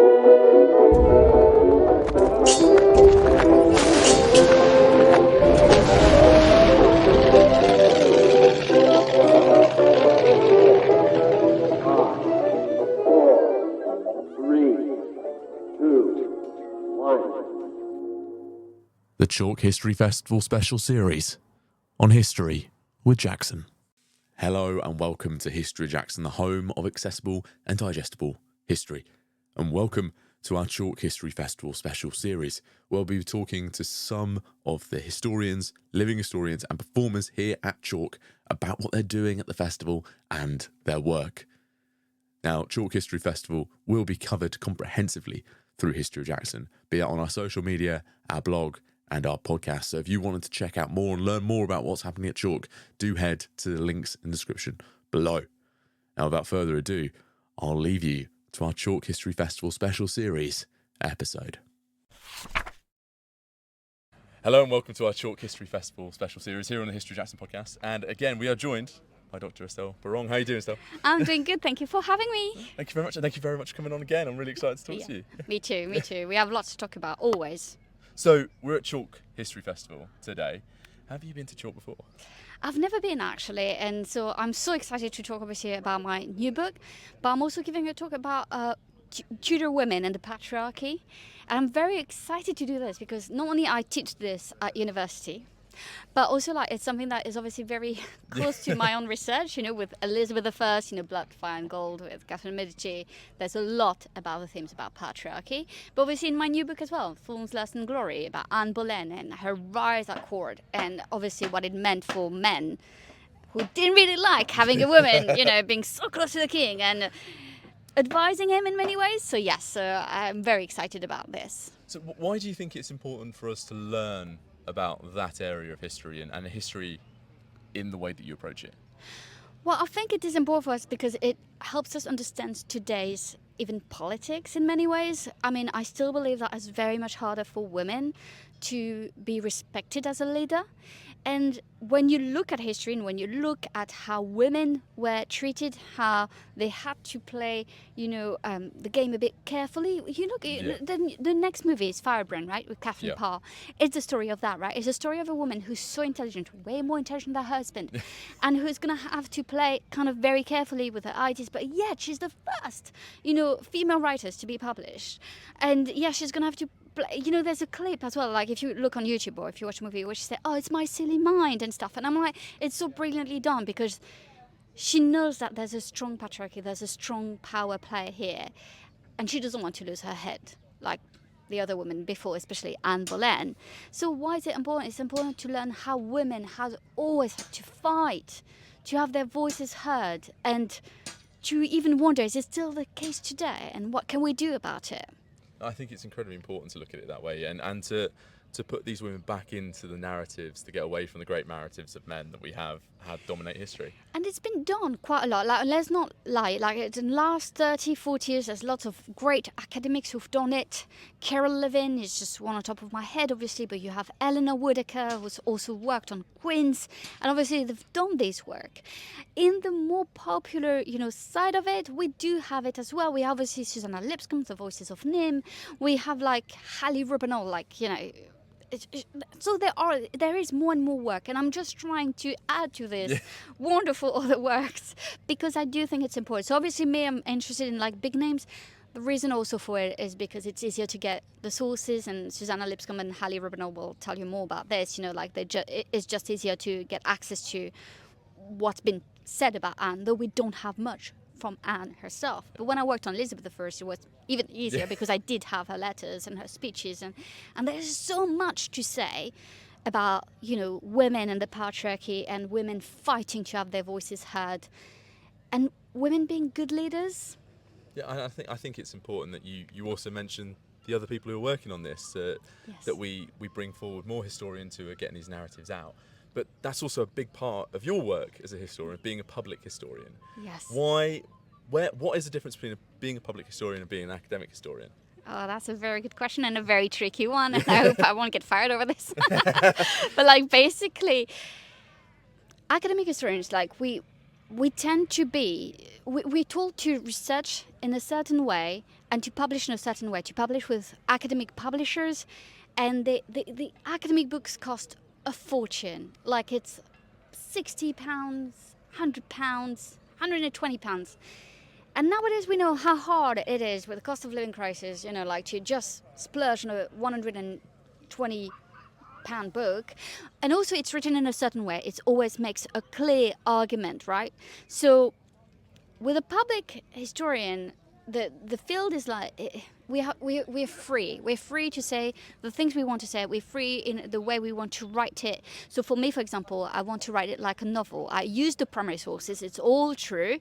The Chalke History Festival special series on history with Jackson. Hello and welcome to History Jackson, the home of accessible and digestible history. And welcome to our Chalke History Festival special series, where we'll be talking to some of the historians, living historians and performers here at Chalke about what they're doing at the festival and their work. Now, Chalke History Festival will be covered comprehensively through History Jackson, be it on our social media, our blog, and our podcast. So if you wanted to check out more and learn more about what's happening at Chalke, do head to the links in the description below. Now, without further ado, I'll leave you to our Chalke History Festival special series episode. Hello and welcome to our Chalke History Festival special series here on the History Jackson podcast. And again, we are joined by Dr. Estelle Paranque. How are you doing, Estelle? I'm doing good. Thank you for having me. Thank you very much. And thank you very much for coming on again. I'm really excited to talk to you. Me too. We have lots to talk about, always. So, we're at Chalke History Festival today. Have you been to Chalke before? I've never been, actually, and so I'm so excited to talk obviously about my new book, but I'm also giving a talk about Tudor women and the patriarchy. And I'm very excited to do this because not only I teach this at university, but also it's something that is obviously very close to my own research, with Elizabeth I, Blood, Fire and Gold, with Catherine Medici. There's a lot about the themes about patriarchy. But obviously in my new book as well, Thorns, Lust and Glory, about Anne Boleyn and her rise at court, and obviously what it meant for men who didn't really like having a woman, being so close to the king and advising him in many ways. So yes, I'm very excited about this. So why do you think it's important for us to learn about that area of history and history in the way that you approach it? Well, I think it is important for us because it helps us understand today's even politics in many ways. I mean, I still believe that it's very much harder for women to be respected as a leader. And when you look at history and when you look at how women were treated, how they had to play, the game a bit carefully. The next movie is Firebrand, right, with Catherine Parr. It's the story of that, right? It's a story of a woman who's so intelligent, way more intelligent than her husband, and who's going to have to play kind of very carefully with her ideas. But yet she's the first, female writers to be published. And she's going to have to there's a clip as well, like if you look on YouTube or if you watch a movie where she said, "Oh, it's my silly mind" and stuff. And I'm like, it's so brilliantly done because she knows that there's a strong patriarchy, there's a strong power play here. And she doesn't want to lose her head, like the other women before, especially Anne Boleyn. So why is it important? It's important to learn how women have always had to fight, to have their voices heard, and to even wonder, is it still the case today? And what can we do about it? I think it's incredibly important to look at it that way and to put these women back into the narratives, to get away from the great narratives of men that we have had dominate history. And it's been done quite a lot. Let's not lie. In the last 30, 40 years, there's lots of great academics who've done it. Carol Levin is just one on top of my head, obviously, but you have Eleanor Whitaker, who's also worked on Queens, and obviously they've done this work. In the more popular, side of it, we do have it as well. We have obviously Susanna Lipscomb, the Voices of Nim. We have Hallie Rubinall, so there is more and more work, and I'm just trying to add to this wonderful other works because I do think it's important. So obviously me, I'm interested in big names. The reason also for it is because it's easier to get the sources, and Susanna Lipscomb and Hallie Rubinall will tell you more about this. It's just easier to get access to what's been said about Anne, though we don't have much from Anne herself. But when I worked on Elizabeth I, it was even easier because I did have her letters and her speeches, and there's so much to say about women and the patriarchy and women fighting to have their voices heard and women being good leaders. Yeah, I think it's important that you also mention the other people who are working on this, that we bring forward more historians who are getting these narratives out. But that's also a big part of your work as a historian, being a public historian. Yes. What is the difference between being a public historian and being an academic historian? Oh, that's a very good question and a very tricky one. And I hope I won't get fired over this. But basically, academic historians, we tend to be, we're told to research in a certain way and to publish in a certain way, to publish with academic publishers, and the academic books cost a fortune. Like it's £60, £100, £120. And nowadays we know how hard it is with the cost of living crisis, like to just splurge on a £120 book. And also it's written in a certain way. It always makes a clear argument, right? So with a public historian, the field is like we're free. We're free to say the things we want to say. We're free in the way we want to write it. So for me, for example, I want to write it like a novel. I use the primary sources. It's all true,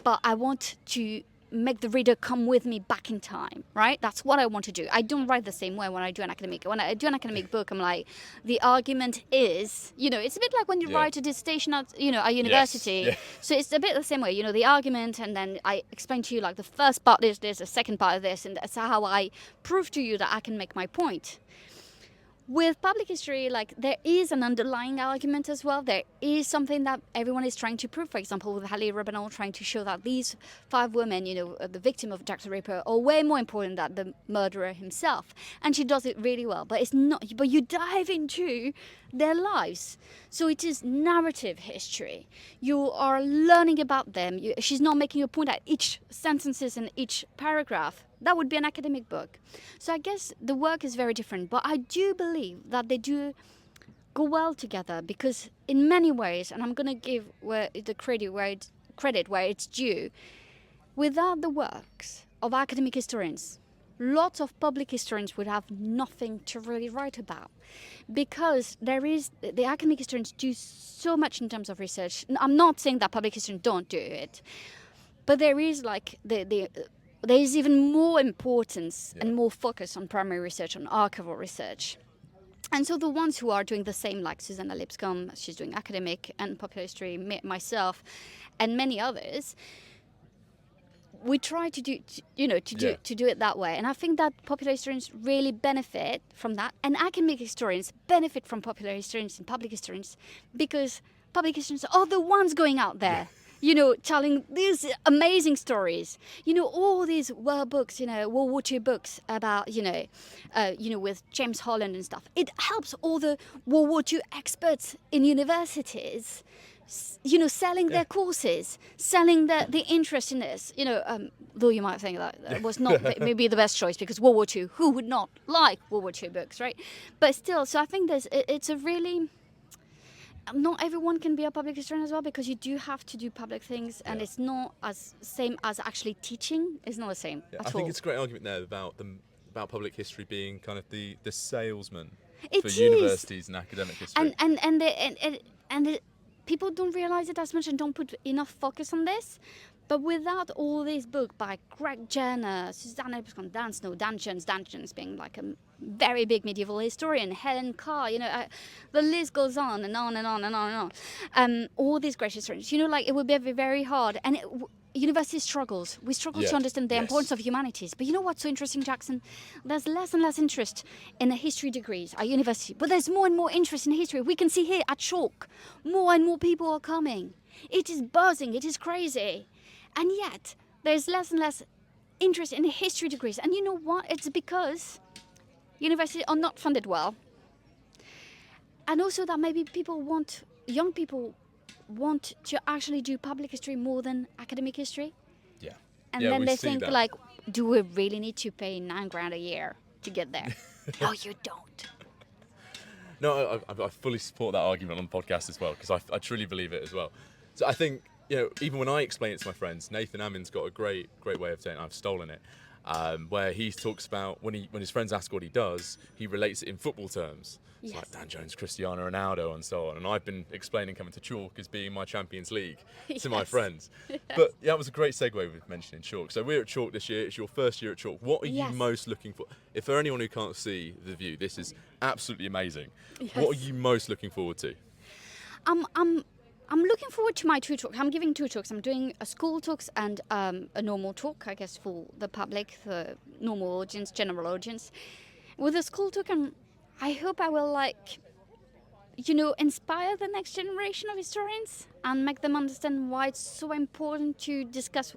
but I want to make the reader come with me back in time, right? That's what I want to do. I don't write the same way when I do an academic. When I do an academic book, I'm like, the argument is, it's a bit like when you write a dissertation at, a university. Yes. Yeah. So it's a bit the same way, the argument, and then I explain to you like the first part is this, the second part is this, and that's how I prove to you that I can make my point. With public history, like there is an underlying argument as well. There is something that everyone is trying to prove. For example, with Hallie Rabanal trying to show that these 5 women, the victim of Jack the Ripper, are way more important than the murderer himself. And she does it really well. But it's not. But you dive into their lives, so it is narrative history. You are learning about them. She's not making a point at each sentences in each paragraph. That would be an academic book. So I guess the work is very different, but I do believe that they do go well together, because in many ways, and I'm going to give the credit where it's due, without the works of academic historians, lots of public historians would have nothing to really write about, because the academic historians do so much in terms of research. I'm not saying that public historians don't do it, but there is like there is even more importance and more focus on primary research, on archival research. And so the ones who are doing the same, like Susanna Lipscomb, she's doing academic and popular history, myself, and many others, we try to do it that way. And I think that popular historians really benefit from that, and academic historians benefit from popular historians and public historians, because public historians are the ones going out there. Telling these amazing stories. All these books, World War II books about, with James Holland and stuff. It helps all the World War II experts in universities, selling their courses, selling the interest in this. Though you might think that was not maybe the best choice, because World War II, who would not like World War II books, right? But still, so I think it's a really... Not everyone can be a public historian as well, because you do have to do public things, and it's not as same as actually teaching. It's not the same at all. I think it's a great argument there about public history being kind of the salesman for is. universities and academic history. And people don't realize it as much and don't put enough focus on this. But without all these books by Greg Jenner, Susanna Lipscomb, Dan Snow, Dan Jones being like a very big medieval historian, Helen Carr, the list goes on and on and on and on and on. All these great historians, it would be very hard. And university struggles. We struggle to understand the importance of humanities. But you know what's so interesting, Jackson? There's less and less interest in the history degrees at university. But there's more and more interest in history. We can see here at Chalke, more and more people are coming. It is buzzing. It is crazy. And yet, there's less and less interest in history degrees. And you know what? It's because universities are not funded well. And also that maybe young people want to actually do public history more than academic history. Yeah. And then they think that. Like, do we really need to pay £9,000 a year to get there? No, you don't. No, I fully support that argument on the podcast as well, because I truly believe it as well. So I think, even when I explain it to my friends, Nathan Amin's got a great way of saying I've stolen it, where he talks about when his friends ask what he does, he relates it in football terms. It's like Dan Jones, Cristiano Ronaldo, and so on. And I've been explaining coming to Chalke as being my Champions League to my friends. Yes. But that was a great segue with mentioning Chalke. So we're at Chalke this year. It's your first year at Chalke. What are you most looking for? If for anyone who can't see the view, this is absolutely amazing. Yes. What are you most looking forward to? I'm looking forward to my 2 talks. I'm giving 2 talks. I'm doing a school talks and a normal talk, I guess, for the public, the normal audience, general audience. With the school talk, I hope I will inspire the next generation of historians and make them understand why it's so important to discuss,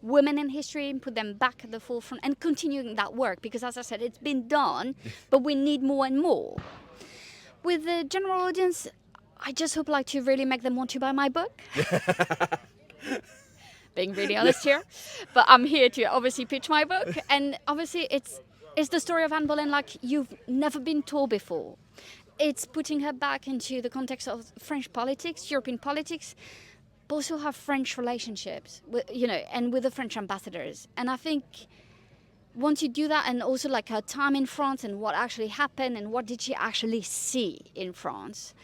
women in history and put them back at the forefront and continuing that work. Because as I said, it's been done, but we need more and more. With the general audience, I just hope to really make them want to buy my book. Being really honest here. But I'm here to obviously pitch my book. And obviously it's the story of Anne Boleyn like you've never been told before. It's putting her back into the context of French politics, European politics, but also her French relationships, and with the French ambassadors. And I think once you do that, and also her time in France and what actually happened and what did she actually see in France,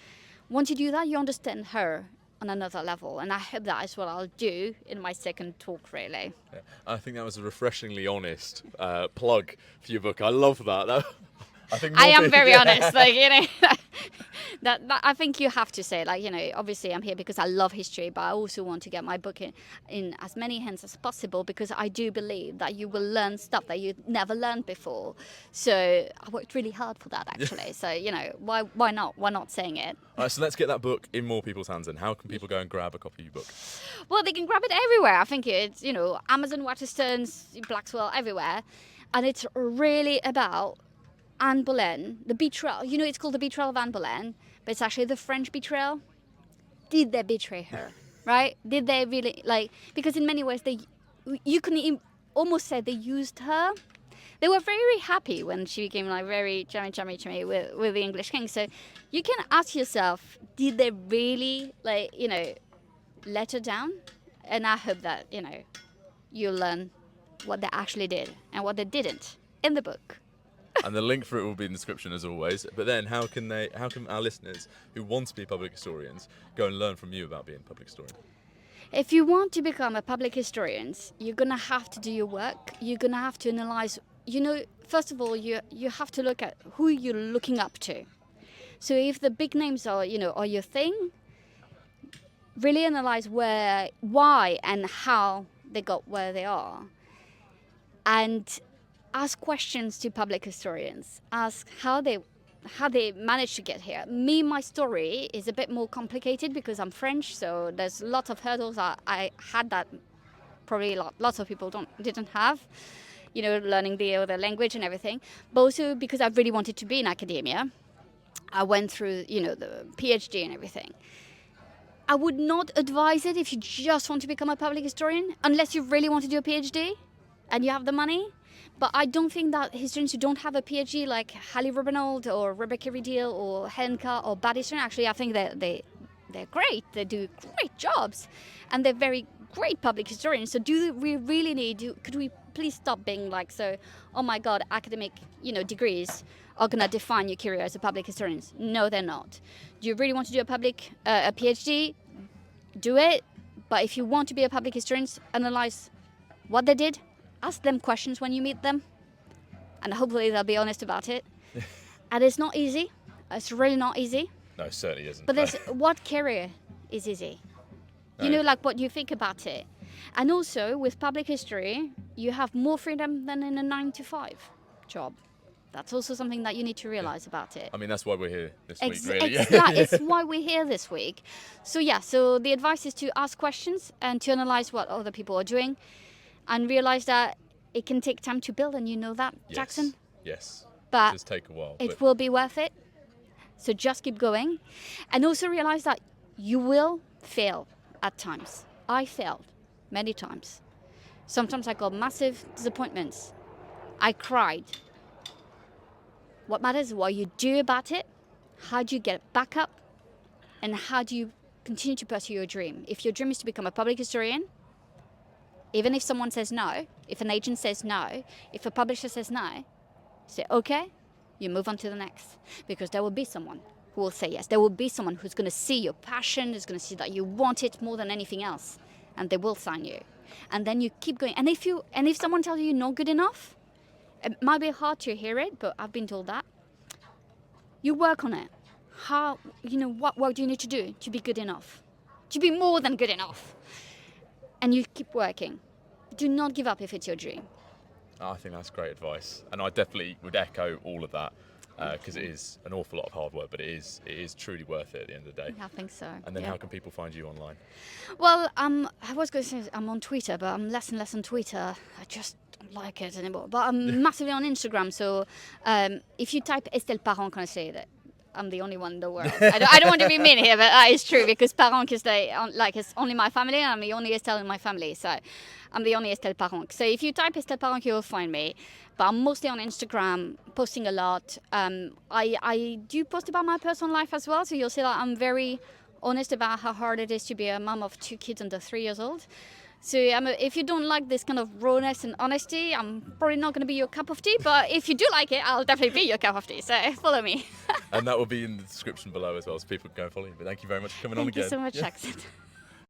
once you do that, you understand her on another level. And I hope that is what I'll do in my second talk, really. Yeah. I think that was a refreshingly honest plug for your book. I love that. I am very honest, that I think you have to say, obviously I'm here because I love history, but I also want to get my book in as many hands as possible, because I do believe that you will learn stuff that you never learned before. So I worked really hard for that, actually. So, why not? Why not saying it? All right, so let's get that book in more people's hands. And how can people go and grab a copy of your book? Well, they can grab it everywhere. I think it's, Amazon, Waterstones, Blackwell, everywhere. And it's really about Anne Boleyn, the betrayal. It's called the betrayal of Anne Boleyn, but it's actually the French betrayal. Did they betray her, right? Did they really, because in many ways, you can almost say they used her. They were very happy when she became very chummy with the English king. So you can ask yourself, did they really, let her down? And I hope that, you'll learn what they actually did and what they didn't in the book. And the link for it will be in the description as always. But then how can our listeners who want to be public historians go and learn from you about being a public historian? If you want to become a public historian, you're going to have to do your work. You're going to have to analyze, first of all, you have to look at who you're looking up to. So if the big names are your thing, really analyze why and how they got where they are. And ask questions to public historians. Ask how they managed to get here. My story is a bit more complicated because I'm French, so there's lots of hurdles I had that probably lots of people didn't have. Learning the other language and everything. But also because I really wanted to be in academia. I went through, the PhD and everything. I would not advise it if you just want to become a public historian, unless you really want to do a PhD and you have the money. But I don't think that historians who don't have a PhD, like Hallie Rubinold or Rebecca Rideal or Helen Carr or Bad historians, actually I think they're great. They do great jobs, and they're very great public historians. So do we really could we please stop being so, oh my God, academic degrees are going to define your career as a public historian? No, they're not. Do you really want to do a PhD? Do it. But if you want to be a public historian, analyze what they did. Ask them questions when you meet them, and hopefully they'll be honest about it. And it's not easy. It's really not easy. No, it certainly isn't. But what career is easy? No. What you think about it. And also, with public history, you have more freedom than in a 9-to-5 job. That's also something that you need to realize about it. I mean, that's why we're here this week, really. It's why we're here this week. So the advice is to ask questions and to analyze what other people are doing. And realize that it can take time to build, and you know that, yes. Jackson? Yes. But it does take a while. It will be worth it. So just keep going. And also realize that you will fail at times. I failed many times. Sometimes I got massive disappointments. I cried. What matters is what you do about it, how do you get back up, and how do you continue to pursue your dream. If your dream is to become a public historian, even if someone says no, if an agent says no, if a publisher says no, say, okay, you move on to the next. Because there will be someone who will say yes. There will be someone who's going to see your passion, who's going to see that you want it more than anything else, and they will sign you. And then you keep going. And if someone tells you you're not good enough, it might be hard to hear it, but I've been told that. You work on it. What work do you need to do to be good enough? To be more than good enough? And you keep working. Do not give up if it's your dream. I think that's great advice. And I definitely would echo all of that. because it is an awful lot of hard work, but it is truly worth it at the end of the day. Yeah, I think so. And then how can people find you online? Well, I was going to say I'm on Twitter, but I'm less and less on Twitter. I just don't like it anymore. But I'm massively on Instagram. So if you type Estelle Paranque, can I say that I'm the only one in the world? I don't want to be mean here, but that is true because Paranque is it's only my family, and I'm the only Estelle in my family. So I'm the only Estelle Paranque. So if you type Estelle Paranque, you'll find me. But I'm mostly on Instagram, posting a lot. I do post about my personal life as well. So you'll see that I'm very honest about how hard it is to be a mom of 2 kids under 3 years old. So if you don't like this kind of rawness and honesty, I'm probably not going to be your cup of tea. But if you do like it, I'll definitely be your cup of tea. So follow me. And that will be in the description below as well, so people can go and follow you. But thank you very much for coming on again. Thank you so much, Jackson.